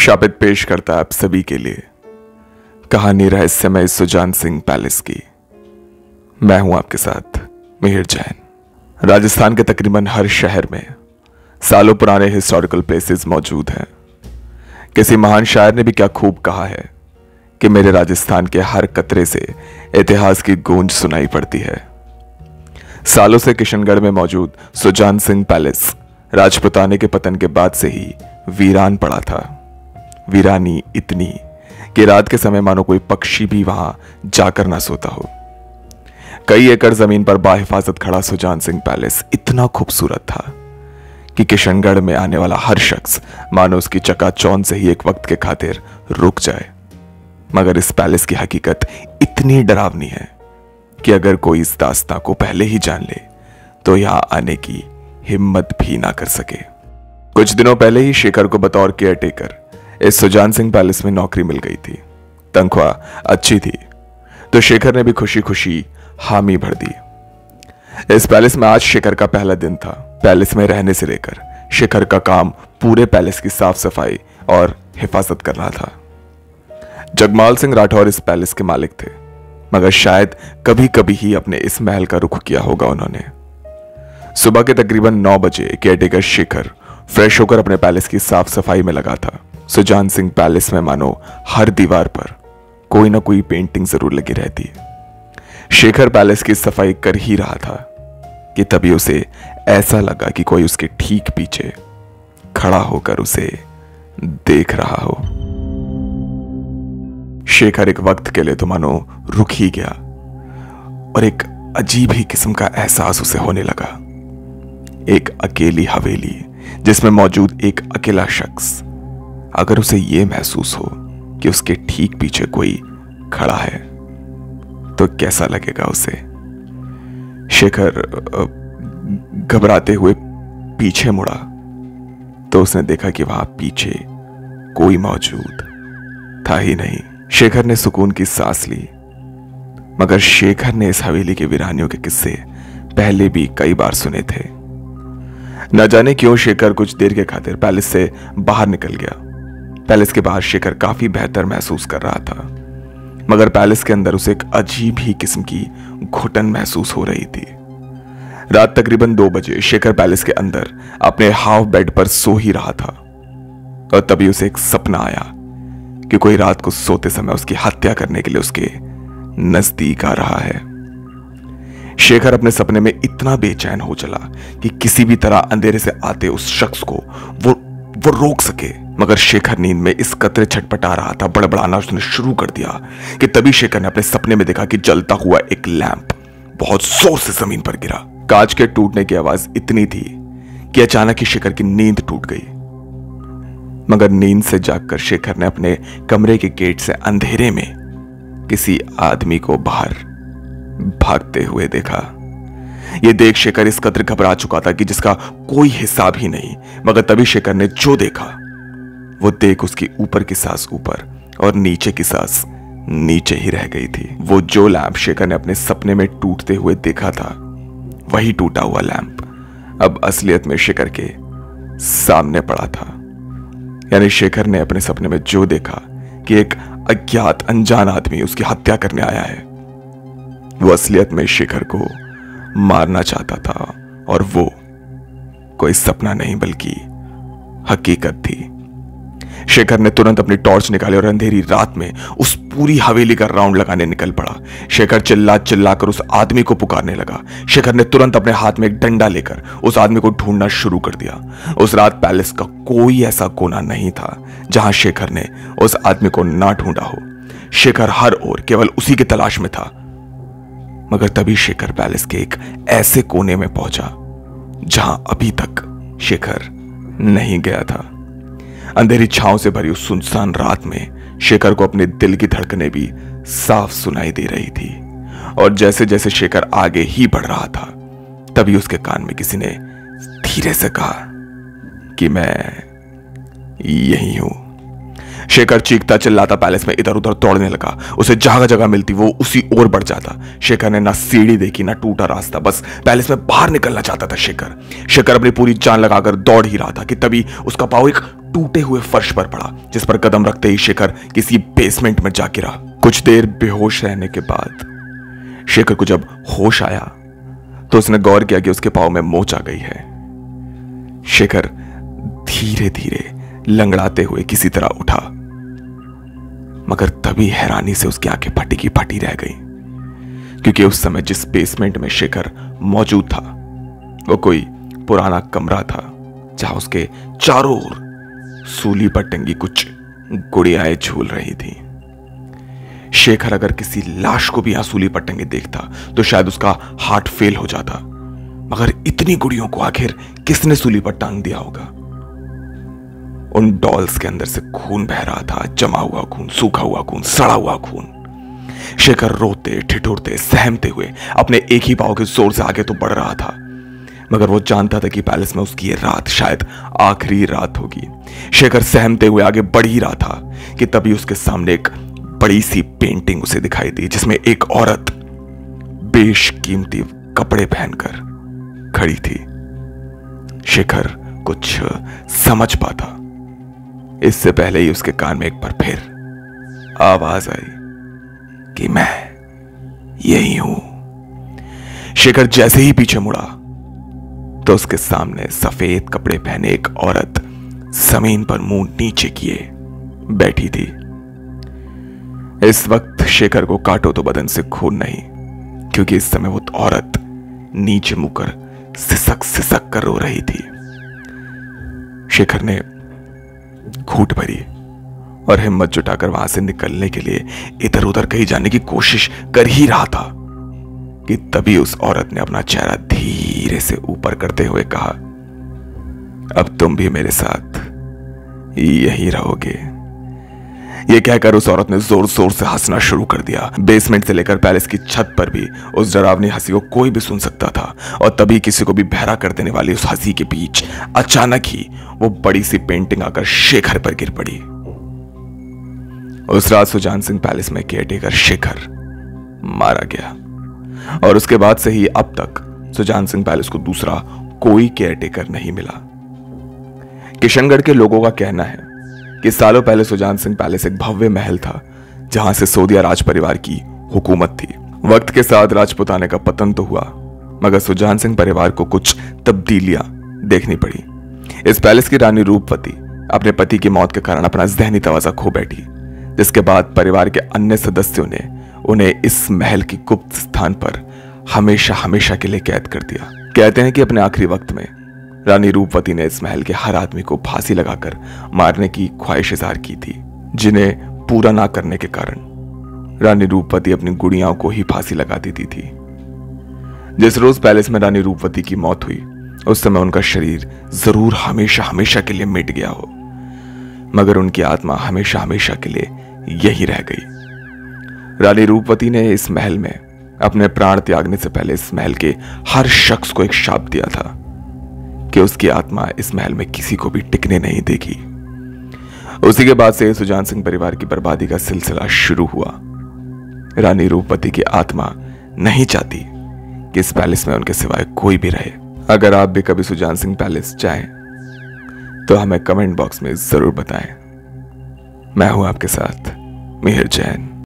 शापित पेश करता है आप सभी के लिए कहानी रहस्यमय सुजान सिंह पैलेस की। मैं हूं आपके साथ मिहिर जैन। राजस्थान के तकरीबन हर शहर में सालों पुराने हिस्टोरिकल प्लेसेस मौजूद हैं। किसी महान शायर ने भी क्या खूब कहा है कि मेरे राजस्थान के हर कतरे से इतिहास की गूंज सुनाई पड़ती है। सालों से किशनगढ़ में मौजूद सुजान सिंह पैलेस राजपुताने के पतन के बाद से ही वीरान पड़ा था। वीरानी इतनी कि रात के समय मानो कोई पक्षी भी वहां जाकर ना सोता हो। कई एकड़ जमीन पर बाहिफाजत खड़ा सुजान सिंह पैलेस इतना खूबसूरत था कि किशनगढ़ में आने वाला हर शख्स मानो उसकी चकाचौंध से ही एक वक्त के खातिर रुक जाए। मगर इस पैलेस की हकीकत इतनी डरावनी है कि अगर कोई इस दास्तां को पहले ही जान ले तो यहां आने की हिम्मत भी ना कर सके। कुछ दिनों पहले ही शेखर को बतौर केयरटेकर इस सुजान सिंह पैलेस में नौकरी मिल गई थी। तनख्वाह अच्छी थी तो शेखर ने भी खुशी खुशी हामी भर दी। इस पैलेस में आज शेखर का पहला दिन था। पैलेस में रहने से लेकर शेखर का काम पूरे पैलेस की साफ सफाई और हिफाजत करना था। जगमाल सिंह राठौर इस पैलेस के मालिक थे, मगर शायद कभी कभी ही अपने इस महल का रुख किया होगा उन्होंने। सुबह के तकरीबन 9 बजे केयरटेकर शेखर फ्रेश होकर अपने पैलेस की साफ सफाई में लगा था। सुजान सिंह पैलेस में मानो हर दीवार पर कोई ना कोई पेंटिंग जरूर लगी रहती। शेखर पैलेस की सफाई कर ही रहा था कि तभी उसे ऐसा लगा कि कोई उसके ठीक पीछे खड़ा होकर उसे देख रहा हो। शेखर एक वक्त के लिए तो मानो रुक ही गया और एक अजीब ही किस्म का एहसास उसे होने लगा। एक अकेली हवेली जिसमें मौजूद एक अकेला शख्स, अगर उसे यह महसूस हो कि उसके ठीक पीछे कोई खड़ा है तो कैसा लगेगा उसे। शेखर घबराते हुए पीछे मुड़ा तो उसने देखा कि वहां पीछे कोई मौजूद था ही नहीं। शेखर ने सुकून की सांस ली, मगर शेखर ने इस हवेली के वीरानियों के किस्से पहले भी कई बार सुने थे। न जाने क्यों शेखर कुछ देर के खातिर पैलेस से बाहर निकल गया। पैलेस के बाहर शेखर काफी बेहतर महसूस कर रहा था, मगर पैलेस के अंदर उसे एक अजीब ही किस्म की घुटन महसूस हो रही थी। रात तकरीबन 2 बजे शेखर पैलेस के अंदर अपने हाफ बेड पर सो ही रहा था और तभी उसे एक सपना आया कि कोई रात को सोते समय उसकी हत्या करने के लिए उसके नजदीक आ रहा है। शेखर अपने सपने में इतना बेचैन हो चला कि किसी भी तरह अंधेरे से आते उस शख्स को वो रोक सके, मगर शेखर नींद में इस कतरे छटपटा रहा था, बड़बड़ाना उसने शुरू कर दिया कि तभी शेखर ने अपने सपने में देखा कि जलता हुआ एक लैंप बहुत जोर से जमीन पर गिरा। कांच के टूटने की आवाज इतनी थी कि अचानक ही शेखर की नींद टूट गई। मगर नींद से जागकर शेखर ने अपने कमरे के गेट से अंधेरे में किसी आदमी को बाहर भागते हुए देखा। यह देख शेखर इस कदर घबरा चुका था कि जिसका कोई हिसाब ही नहीं, मगर तभी शेखर ने जो देखा वो देख उसकी ऊपर की सांस ऊपर और नीचे की सांस नीचे ही रह गई थी। वो जो लैंप शेखर ने अपने सपने में टूटते हुए देखा था, वही टूटा हुआ लैंप अब असलियत में शेखर के सामने पड़ा था। यानी शेखर ने अपने सपने में जो देखा कि एक अज्ञात अनजान आदमी उसकी हत्या करने आया है, वो असलियत में शेखर को मारना चाहता था और वो कोई सपना नहीं बल्कि हकीकत थी। शेखर ने तुरंत अपनी टॉर्च निकाली और अंधेरी रात में उस पूरी हवेली का राउंड लगाने निकल पड़ा। शेखर चिल्ला चिल्लाकर उस आदमी को पुकारने लगा। शेखर ने तुरंत अपने हाथ में एक डंडा लेकर उस आदमी को ढूंढना शुरू कर दिया। उस रात पैलेस का कोई ऐसा कोना नहीं था जहां शेखर ने उस आदमी को ना ढूंढा हो। शेखर हर ओर केवल उसी की तलाश में था, मगर तभी शेखर पैलेस के एक ऐसे कोने में पहुंचा जहां अभी तक शेखर नहीं गया था। अंधेरी छांव से भरी उस सुनसान रात में शेखर को अपने दिल की धड़कनें भी साफ सुनाई दे रही थी और जैसे जैसे शेखर आगे ही बढ़ रहा था तभी उसके कान में किसी ने धीरे से कहा कि मैं यही हूं। शेखर चीखता चिल्लाता पैलेस में इधर उधर दौड़ने लगा। उसे जगह जगह मिलती वो उसी ओर बढ़ जाता। शेखर ने ना सीढ़ी देखी ना टूटा रास्ता, बस पैलेस में बाहर निकलना चाहता था। शेखर अपनी पूरी जान लगाकर दौड़ ही रहा था कि तभी उसका पांव एक टूटे हुए फर्श पर पड़ा, जिस पर कदम रखते ही शेखर किसी बेसमेंट में जा गिरा। कुछ देर बेहोश रहने के बाद शेखर को जब होश आया तो उसने गौर किया कि उसके पांव में मोच आ गई है। शेखर धीरे धीरे लंगड़ाते हुए किसी तरह उठा, मगर तभी हैरानी से उसकी आंखें फटी की फटी रह गई, क्योंकि उस समय जिस बेसमेंट में शेखर मौजूद था वो कोई पुराना कमरा था, जहां उसके चारों ओर सूली पर टंगी कुछ गुड़ियाएं झूल रही थी। शेखर अगर किसी लाश को भी यहां सूली पर टंगे देखता तो शायद उसका हार्ट फेल हो जाता, मगर इतनी गुड़ियों को आखिर किसने सूली पर टांग दिया होगा? उन डॉल्स के अंदर से खून बह रहा था, जमा हुआ खून, सूखा हुआ खून, सड़ा हुआ खून। शेखर रोते ठिठुरते सहमते हुए अपने एक ही पांव के जोर से आगे तो बढ़ रहा था, मगर वो जानता था कि पैलेस में उसकी ये रात शायद आखिरी रात होगी। शेखर सहमते हुए आगे बढ़ ही रहा था कि तभी उसके सामने एक बड़ी सी पेंटिंग उसे दिखाई दी, जिसमें एक औरत बेशकीमती कपड़े पहनकर खड़ी थी। शेखर कुछ समझ पाता इससे पहले ही उसके कान में एक बार फिर आवाज आई कि मैं यही हूं। शेखर जैसे ही पीछे मुड़ा तो उसके सामने सफेद कपड़े पहने एक औरत जमीन पर मुंह नीचे किए बैठी थी। इस वक्त शेखर को काटो तो बदन से खून नहीं, क्योंकि इस समय वो औरत नीचे मुकर सिसक सिसक कर रो रही थी। शेखर ने घूंट भरी और हिम्मत जुटाकर वहां से निकलने के लिए इधर उधर कहीं जाने की कोशिश कर ही रहा था कि तभी उस औरत ने अपना चेहरा धीरे से ऊपर करते हुए कहा, अब तुम भी मेरे साथ यही रहोगे। यह कहकर उस औरत ने जोर जोर से हंसना शुरू कर दिया। बेसमेंट से लेकर पैलेस की छत पर भी उस डरावनी हंसी को कोई भी सुन सकता था, और तभी किसी को भी बहरा कर देने वाली उस हंसी के बीच अचानक ही वो बड़ी सी पेंटिंग आकर शेखर पर गिर पड़ी। उस रात सुजान सिंह पैलेस में केयरटेकर शेखर मारा गया, और उसके बाद से ही अब तक सुजान सिंह पैलेस को दूसरा कोई केयरटेकर नहीं मिला। किशनगढ़ के लोगों का कहना है कि सालों पहले सुजान सिंह पैलेस एक भव्य महल था, जहां से सोदिया राज परिवार की हुकूमत थी। वक्त के साथ राजपुताने का पतन तो हुआ, मगर सुजान सिंह परिवार को कुछ तब्दीलियां देखनी पड़ी। इस पैलेस की रानी रूपवती अपने पति की मौत के कारण अपना जहनी तवाज़ा खो बैठी, जिसके बाद परिवार के अन्य सदस्यों ने उन्हें इस महल की गुप्त स्थान पर हमेशा हमेशा के लिए कैद कर दिया। कहते हैं कि अपने आखिरी वक्त में रानी रूपवती ने इस महल के हर आदमी को फांसी लगाकर मारने की ख्वाहिश इज़हार की थी, जिन्हें पूरा ना करने के कारण रानी रूपवती अपनी गुड़ियाओं को ही फांसी लगा देती थी। जिस रोज पैलेस में रानी रूपवती की मौत हुई उस समय उनका शरीर जरूर हमेशा हमेशा के लिए मिट गया हो, मगर उनकी आत्मा हमेशा हमेशा के लिए यही रह गई। रानी रूपवती ने इस महल में अपने प्राण त्यागने से पहले इस महल के हर शख्स को एक शाप दिया था कि उसकी आत्मा इस महल में किसी को भी टिकने नहीं देगी। उसी के बाद से सुजान सिंह परिवार की बर्बादी का सिलसिला शुरू हुआ। रानी रूपवती की आत्मा नहीं चाहती कि इस पैलेस में उनके सिवाय कोई भी रहे। अगर आप भी कभी सुजान सिंह पैलेस जाएं तो हमें कमेंट बॉक्स में जरूर बताएं। मैं हूं आपके साथ मिहिर जैन।